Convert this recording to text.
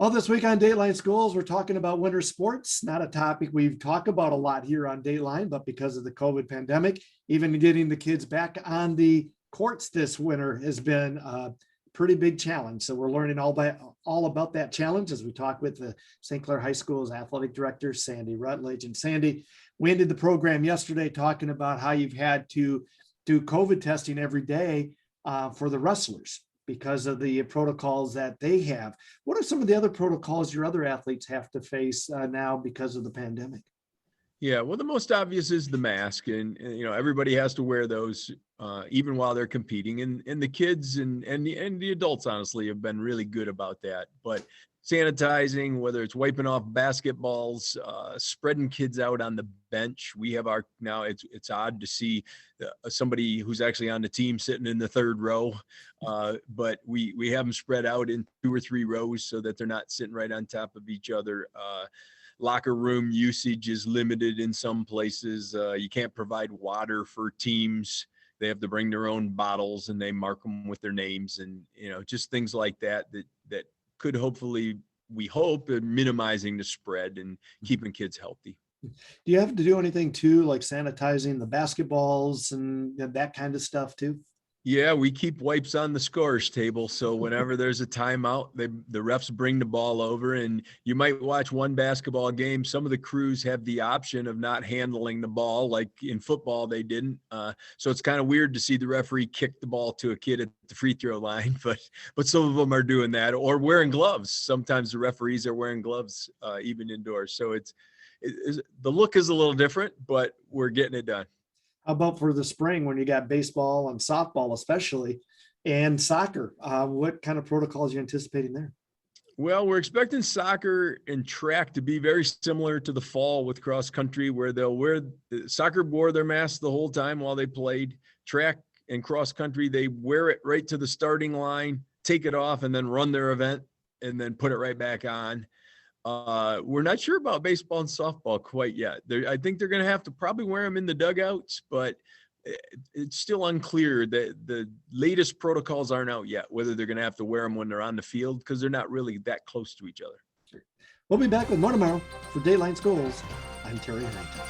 Well, this week on Dateline Schools, we're talking about winter sports, not a topic we've talked about a lot here on Dateline, but because of the COVID pandemic, even getting the kids back on the courts this winter has been a pretty big challenge. So we're learning all about that challenge as we talk with the St. Clair High School's athletic director, Sandy Rutledge. And Sandy, we ended the program yesterday talking about how you've had to do COVID testing every day for the wrestlers, because of the protocols that they have. What are some of the other protocols your other athletes have to face now because of the pandemic? Yeah, well, the most obvious is the mask, and everybody has to wear those even while they're competing. And the kids and the adults, honestly, have been really good about that. But sanitizing, whether it's wiping off basketballs, spreading kids out on the bench. We have now it's odd to see somebody who's actually on the team sitting in the third row, but we have them spread out in 2 or 3 rows so that they're not sitting right on top of each other. Locker room usage is limited in some places. You can't provide water for teams. They have to bring their own bottles and they mark them with their names, and just things like that could hopefully, we hope, minimizing the spread and keeping kids healthy. Do you have to do anything too, like sanitizing the basketballs and that kind of stuff too? Yeah, we keep wipes on the scorers table. So whenever there's a timeout, the refs bring the ball over, and you might watch one basketball game. Some of the crews have the option of not handling the ball, like in football, they didn't. So it's kind of weird to see the referee kick the ball to a kid at the free throw line, but some of them are doing that, or wearing gloves. Sometimes the referees are wearing gloves even indoors. So the look is a little different, but we're getting it done. How about for the spring when you got baseball and softball, especially, and soccer? What kind of protocols are you anticipating there? Well, we're expecting soccer and track to be very similar to the fall with cross country, where soccer wore their masks the whole time while they played. Track and cross country, they wear it right to the starting line, take it off, and then run their event and then put it right back on. We're not sure about baseball and softball quite yet. I think they're going to have to probably wear them in the dugouts, but it's still unclear. That the latest protocols aren't out yet, whether they're going to have to wear them when they're on the field, because they're not really that close to each other. We'll be back with more tomorrow. For Dateline Schools, I'm Terry Harrington.